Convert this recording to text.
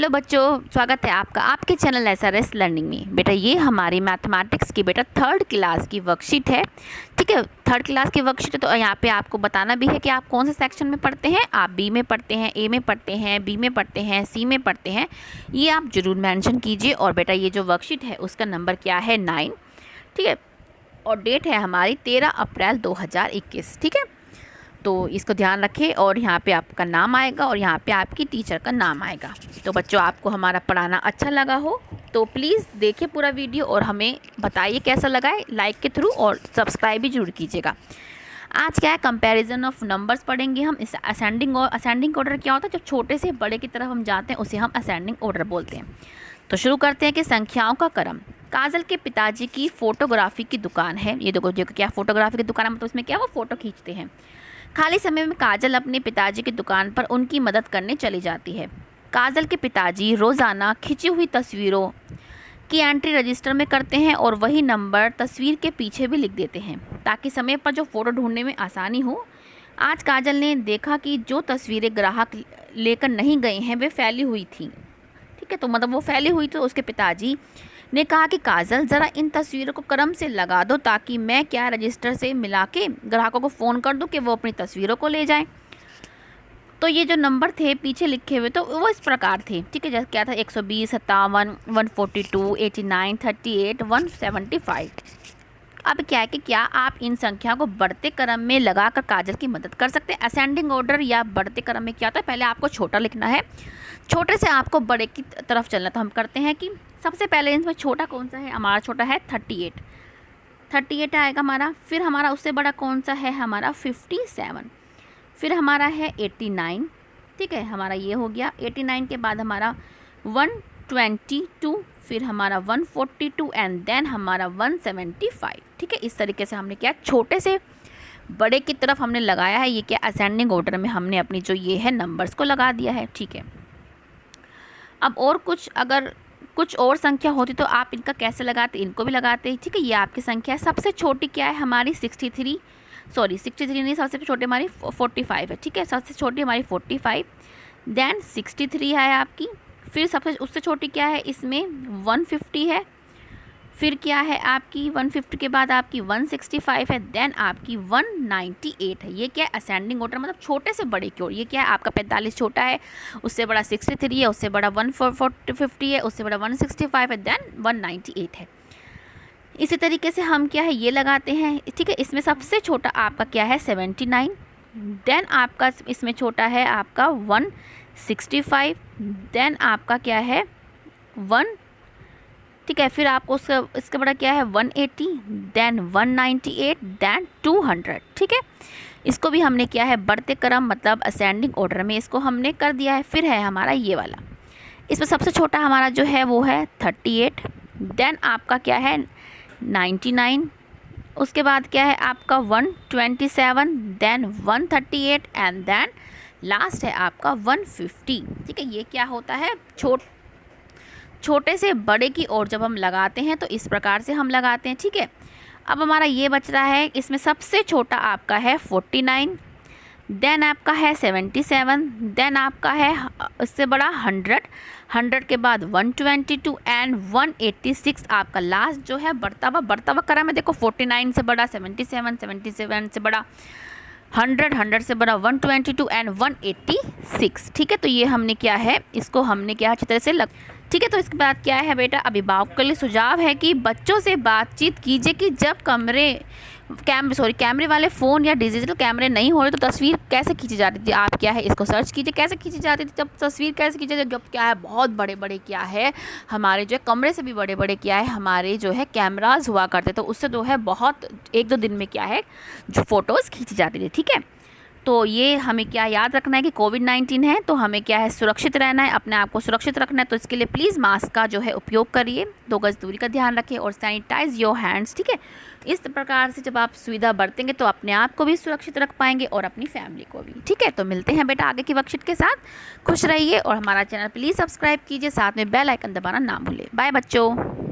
Hello बच्चों, स्वागत है आपका आपके चैनल SRS लर्निंग में। बेटा ये हमारी मैथमेटिक्स की बेटा 3rd क्लास की वर्कशीट है। ठीक है, 3rd क्लास की वर्कशीट है तो यहाँ पे आपको बताना भी है कि आप कौन से सेक्शन में पढ़ते हैं। आप बी में पढ़ते हैं, ए में पढ़ते हैं, बी में पढ़ते हैं, सी में पढ़ते हैं, ये आप ज़रूर मेंशन कीजिए। और बेटा ये जो वर्कशीट है उसका नंबर क्या है 9। ठीक है, और डेट है हमारी 13 अप्रैल 2021। ठीक है, तो इसको ध्यान रखें। और यहाँ पे आपका नाम आएगा और यहाँ पे आपकी टीचर का नाम आएगा। तो बच्चों आपको हमारा पढ़ाना अच्छा लगा हो तो प्लीज़ देखिए पूरा वीडियो और हमें बताइए कैसा लगा है लाइक के थ्रू, और सब्सक्राइब भी जरूर कीजिएगा। आज क्या है, कंपैरिजन ऑफ नंबर्स पढ़ेंगे हम। इस असेंडिंग ऑर्डर क्या होता है, जब छोटे से बड़े की तरफ हम जाते हैं उसे हम असेंडिंग ऑर्डर बोलते हैं। तो शुरू करते हैं कि संख्याओं का क्रम। काजल के पिताजी की फ़ोटोग्राफी की दुकान है। ये देखो जो क्या फ़ोटोग्राफी की दुकान है, मतलब उसमें क्या वो फ़ोटो खींचते हैं। खाली समय में काजल अपने पिताजी की दुकान पर उनकी मदद करने चली जाती है। काजल के पिताजी रोज़ाना खिंची हुई तस्वीरों की एंट्री रजिस्टर में करते हैं और वही नंबर तस्वीर के पीछे भी लिख देते हैं ताकि समय पर जो फ़ोटो ढूंढने में आसानी हो। आज काजल ने देखा कि जो तस्वीरें ग्राहक लेकर नहीं गए हैं वे फैली हुई थीं। ठीक है, तो मतलब वो फैली हुई, तो उसके पिताजी ने कहा कि काजल ज़रा इन तस्वीरों को क्रम से लगा दो ताकि मैं क्या रजिस्टर से मिला के ग्राहकों को फ़ोन कर दूं कि वो अपनी तस्वीरों को ले जाएं। तो ये जो नंबर थे पीछे लिखे हुए तो वो इस प्रकार थे। ठीक है, जैसे क्या था 120, 57, 142, 89, 38, 175। अब क्या है कि क्या आप इन संख्या को बढ़ते क्रम में लगाकर काजल की मदद कर सकते हैं। असेंडिंग ऑर्डर या बढ़ते क्रम में क्या होता है, पहले आपको छोटा लिखना है, छोटे से आपको बड़े की तरफ चलना। तो हम करते हैं कि सबसे पहले इसमें छोटा कौन सा है, हमारा छोटा है 38 आएगा हमारा। फिर हमारा उससे बड़ा कौन सा है, हमारा 57। फिर हमारा है 89। ठीक है, हमारा ये हो गया। 89 के बाद हमारा 122, फिर हमारा 142 एंड देन हमारा 175। ठीक है, इस तरीके से हमने क्या छोटे से बड़े की तरफ हमने लगाया है। ये क्या असेंडिंग ऑर्डर में हमने अपनी जो ये है नंबर्स को लगा दिया है। ठीक है, अब और कुछ अगर कुछ और संख्या होती तो आप इनका कैसे लगाते, इनको भी लगाते। ठीक है, ये आपकी संख्या है। सबसे छोटी क्या है हमारी 63 नहीं, सबसे छोटी हमारी 45 है। ठीक है, सबसे छोटी हमारी 45, देन 63 है आपकी। फिर सबसे उससे छोटी क्या है, इसमें 150 है। फिर क्या है आपकी 150 के बाद आपकी 165 है, देन आपकी 198 है। ये क्या है असेंडिंग ऑर्डर, मतलब छोटे से बड़े की ओर। ये क्या है आपका 45 छोटा है, उससे बड़ा 63 है, उससे बड़ा 150 है, उससे बड़ा 165 है, देन 198 है। इसी तरीके से हम क्या है ये लगाते हैं। ठीक है, इसमें सबसे छोटा आपका क्या है 79, देन आपका इसमें छोटा है आपका 165, देन आपका क्या है 1। ठीक है, फिर आपको इसका बड़ा क्या है 180, देन 198, देन 200। ठीक है, इसको भी हमने क्या है बढ़ते क्रम मतलब असेंडिंग ऑर्डर में इसको हमने कर दिया है। फिर है हमारा ये वाला, इसमें सबसे छोटा हमारा जो है वो है 38, देन आपका क्या है 99, उसके बाद क्या है आपका 127, देन 138 एंड देन लास्ट है आपका 150। ठीक है, ये क्या होता है छोटे से बड़े की ओर जब हम लगाते हैं तो इस प्रकार से हम लगाते हैं। ठीक है, अब हमारा ये बच रहा है, इसमें सबसे छोटा आपका है 49, देन आपका है 77, देन आपका है इससे बड़ा 100 के बाद 122 एंड 186 आपका लास्ट जो है बढ़ता हुआ क्रम है। देखो 49 से बड़ा 77, 77 से बड़ा 100 से बड़ा 122 एंड 186। ठीक है, तो ये हमने क्या है इसको हमने क्या अच्छी तरह से ठीक है, तो इसके बाद क्या है बेटा, अभिभावक के लिए सुझाव है कि बच्चों से बातचीत कीजिए कि जब कैमरे वाले फ़ोन या डिजिटल कैमरे नहीं हो रहे तो तस्वीर कैसे खींची जाती थी। आप क्या है इसको सर्च कीजिए कैसे खींची जाती थी, जब तस्वीर कैसे खींची जाती, जब क्या है बहुत बड़े बड़े क्या है हमारे जो है कमरे से भी बड़े बड़े क्या है हमारे जो है कैमराज हुआ करते, तो उससे जो है बहुत 1-2 दिन में क्या है जो फ़ोटोज़ खींची जाती थी। ठीक है, तो ये हमें क्या याद रखना है कि कोविड-19 है तो हमें क्या है सुरक्षित रहना है, अपने आप को सुरक्षित रखना है। तो इसके लिए प्लीज़ मास्क का जो है उपयोग करिए, 2 गज दूरी का ध्यान रखें और सैनिटाइज योर हैंड्स। ठीक है, इस प्रकार से जब आप सुविधा बरतेंगे तो अपने आप को भी सुरक्षित रख पाएंगे और अपनी फैमिली को भी। ठीक है, तो मिलते हैं बेटा आगे की वर्कशीट के साथ। खुश रहिए और हमारा चैनल प्लीज़ सब्सक्राइब कीजिए, साथ में बेल आइकन दबाना ना भूलें। बाय बच्चों।